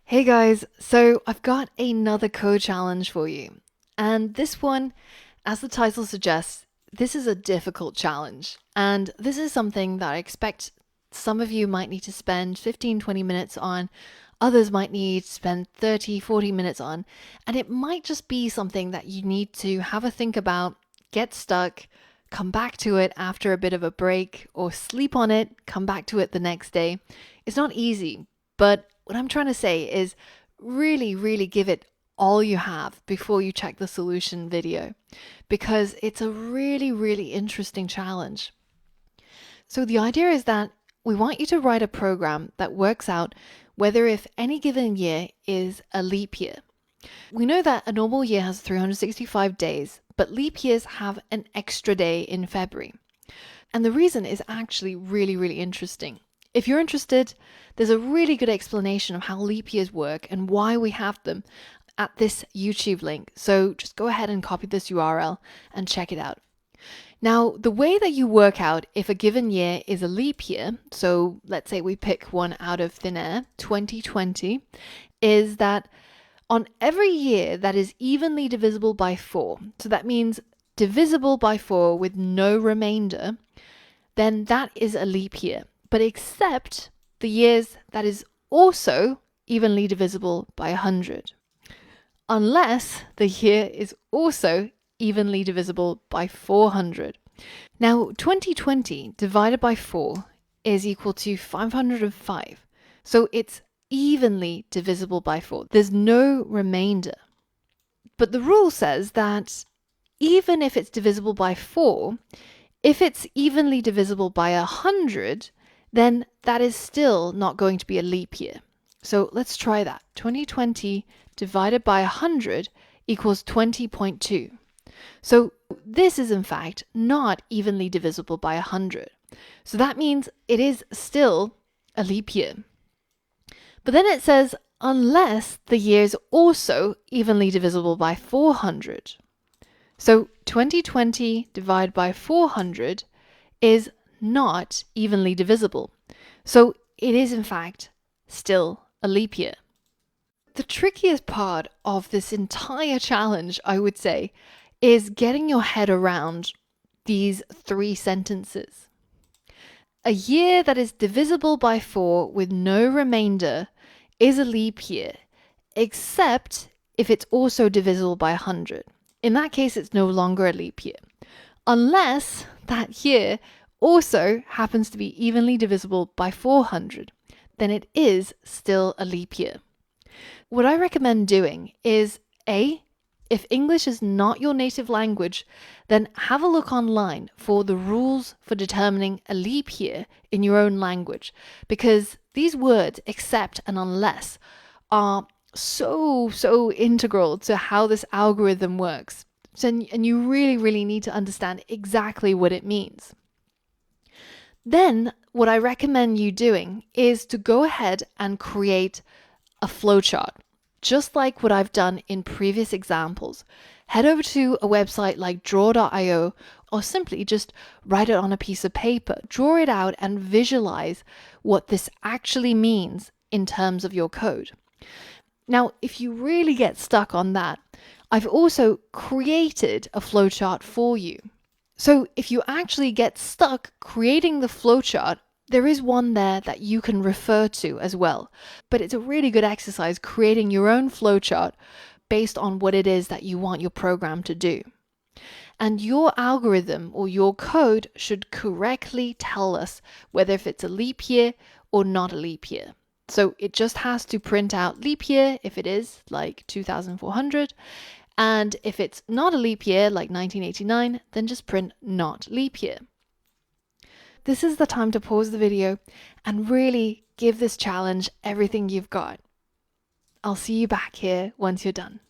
Hey guys, so I've got another code challenge for you. And this one, as the title suggests, this is a difficult challenge. And this is something that I expect some of you might need to spend 15-20 minutes on, others might need to spend 30-40 minutes on, and it might just be something that you need to have a think about, get stuck, come back to it after a bit of a break, or sleep on it, come back to it the next day. It's not easy, but what I'm trying to say is really give it all you have before you check the solution video, because it's a really interesting challenge. So the idea is that we want you to write a program that works out whether if any given year is a leap year. We know that a normal year has 365 days, but leap years have an extra day in February. And the reason is actually really interesting. If you're interested, there's a really good explanation of how leap years work and why we have them at this YouTube link. So just go ahead and copy this URL and check it out. Now, the way that you work out if a given year is a leap year, so let's say we pick one out of thin air, 2020, is that on every year that is evenly divisible by 4, so that means divisible by 4 with no remainder, then that is a leap year. But except the years that is also evenly divisible by 100, unless the year is also evenly divisible by 400. Now, 2020 divided by 4 is equal to 505. So it's evenly divisible by 4. There's no remainder. But the rule says that even if it's divisible by 4, if it's evenly divisible by 100, then that is still not going to be a leap year. So let's try that. 2020 divided by 100 equals 20.2. So this is in fact not evenly divisible by 100. So that means it is still a leap year. But then it says unless the year is also evenly divisible by 400. So 2020 divided by 400 is not evenly divisible. So it is in fact still a leap year. The trickiest part of this entire challenge, I would say, is getting your head around these 3 sentences. A year that is divisible by 4 with no remainder is a leap year, except if it's also divisible by 100. In that case, it's no longer a leap year, unless that year also happens to be evenly divisible by 400. Then it is still a leap year. What I recommend doing is A, if English is not your native language, then have a look online for the rules for determining a leap year in your own language, because these words, except and unless, are so integral to how this algorithm works. And you really need to understand exactly what it means. Then what I recommend you doing is to go ahead and create a flowchart, just like what I've done in previous examples. Head over to a website like draw.io, or simply just write it on a piece of paper. Draw it out and visualize what this actually means in terms of your code. Now, if you really get stuck on that, I've also created a flowchart for you. So if you actually get stuck creating the flowchart, there is one there that you can refer to as well. But it's a really good exercise creating your own flowchart based on what it is that you want your program to do. And your algorithm or your code should correctly tell us whether if it's a leap year or not a leap year. So it just has to print out leap year if it is, like 2400. And if it's not a leap year, like 1989, then just print not leap year. This is the time to pause the video and really give this challenge everything you've got. I'll see you back here once you're done.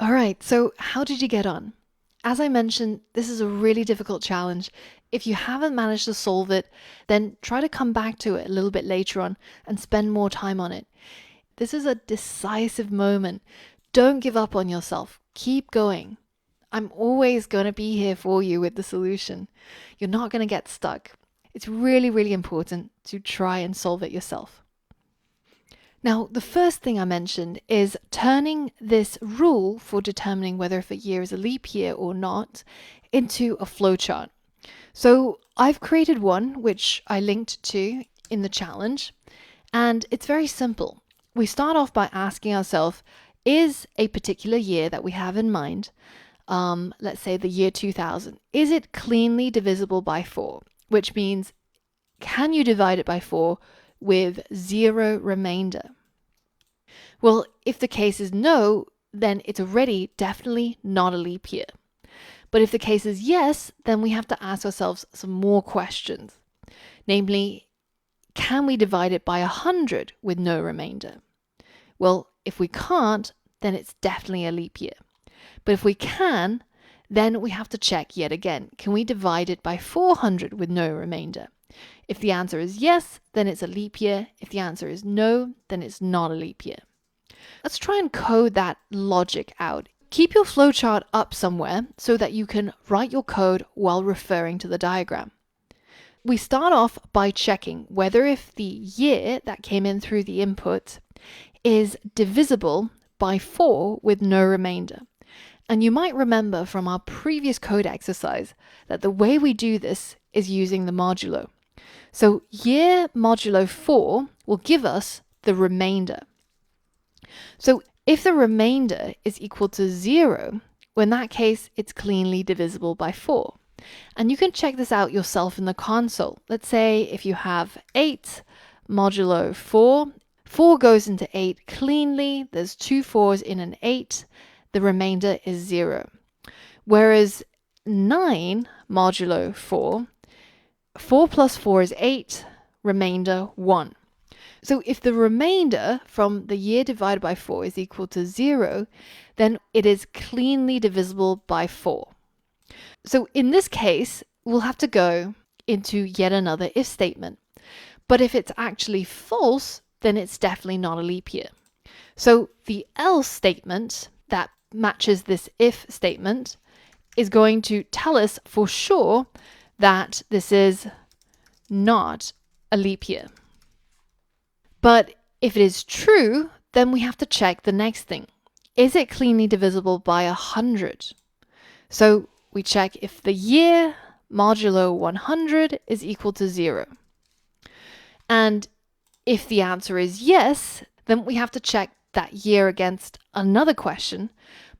All right, so how did you get on? As I mentioned, this is a really difficult challenge. If you haven't managed to solve it, then try to come back to it a little bit later on and spend more time on it. This is a decisive moment. Don't give up on yourself. Keep going. I'm always going to be here for you with the solution. You're not going to get stuck. It's really, really important to try and solve it yourself. Now, the first thing I mentioned is turning this rule for determining whether if a year is a leap year or not into a flowchart. So I've created one, which I linked to in the challenge, and it's very simple. We start off by asking ourselves, is a particular year that we have in mind, let's say the year 2000, is it cleanly divisible by 4? Which means, can you divide it by 4 with 0 remainder? Well, if the case is no, then it's already definitely not a leap year. But if the case is yes, then we have to ask ourselves some more questions. Namely, can we divide it by 100 with no remainder? Well, if we can't, then it's definitely a leap year. But if we can, then we have to check yet again. Can we divide it by 400 with no remainder? If the answer is yes, then it's a leap year. If the answer is no, then it's not a leap year. Let's try and code that logic out. Keep your flowchart up somewhere so that you can write your code while referring to the diagram. We start off by checking whether if the year that came in through the input is divisible by 4 with no remainder. And you might remember from our previous code exercise that the way we do this is using the modulo. So year modulo 4 will give us the remainder. So if the remainder is equal to 0, well, in that case, it's cleanly divisible by 4. And you can check this out yourself in the console. Let's say if you have 8 modulo 4, 4 goes into 8 cleanly, there's 2 4s in an 8, the remainder is 0. Whereas 9 modulo 4, 4 plus 4 is 8, remainder 1. So if the remainder from the year divided by 4 is equal to 0, then it is cleanly divisible by 4. So in this case, we'll have to go into yet another if statement. But if it's actually false, then it's definitely not a leap year. So the else statement that matches this if statement is going to tell us for sure that this is not a leap year. But if it is true, then we have to check the next thing. Is it cleanly divisible by 100? So we check if the year modulo 100 is equal to 0. And if the answer is yes, then we have to check that year against another question.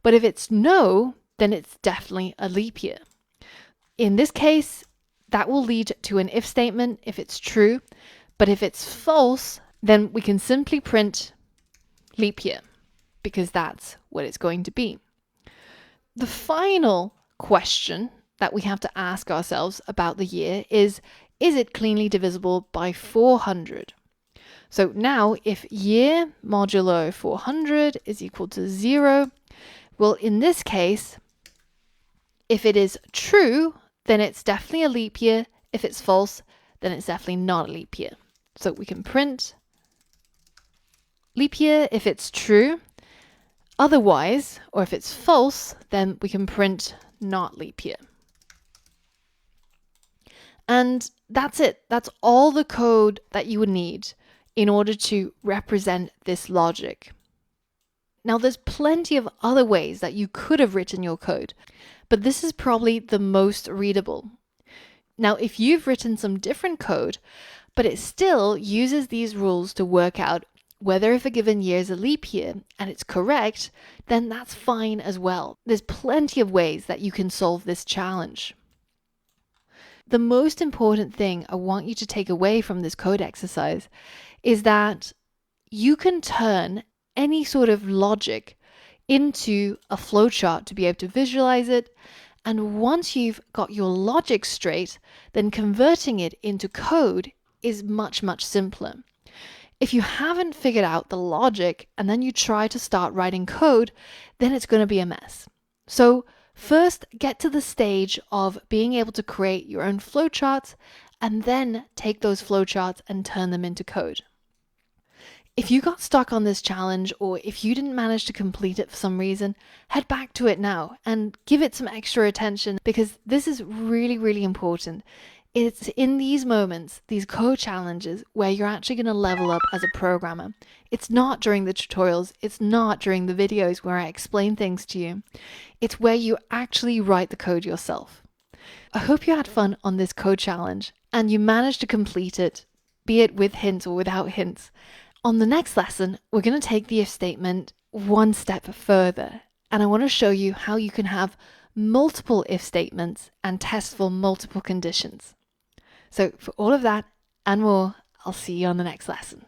But if it's no, then it's definitely a leap year. In this case, that will lead to an if statement if it's true. But if it's false, then we can simply print leap year, because that's what it's going to be. The final question that we have to ask ourselves about the year is it cleanly divisible by 400? So now if year modulo 400 is equal to 0, well, in this case, if it is true, then it's definitely a leap year. If it's false, then it's definitely not a leap year. So we can print leap year if it's true. Otherwise, or if it's false, then we can print not leap year. And that's it. That's all the code that you would need in order to represent this logic. Now, there's plenty of other ways that you could have written your code, but this is probably the most readable. Now, if you've written some different code, but it still uses these rules to work out whether if a given year is a leap year and it's correct, then that's fine as well. There's plenty of ways that you can solve this challenge. The most important thing I want you to take away from this code exercise is that you can turn any sort of logic into a flowchart to be able to visualize it. And once you've got your logic straight, then converting it into code is much, much simpler. If you haven't figured out the logic and then you try to start writing code, then it's going to be a mess. So first, get to the stage of being able to create your own flowcharts and then take those flowcharts and turn them into code. If you got stuck on this challenge, or if you didn't manage to complete it for some reason, head back to it now and give it some extra attention, because this is really, really important. It's in these moments, these code challenges, where you're actually going to level up as a programmer. It's not during the tutorials, it's not during the videos where I explain things to you. It's where you actually write the code yourself. I hope you had fun on this code challenge and you managed to complete it, be it with hints or without hints. On the next lesson, we're going to take the if statement one step further, and I want to show you how you can have multiple if statements and test for multiple conditions. So for all of that and more, I'll see you on the next lesson.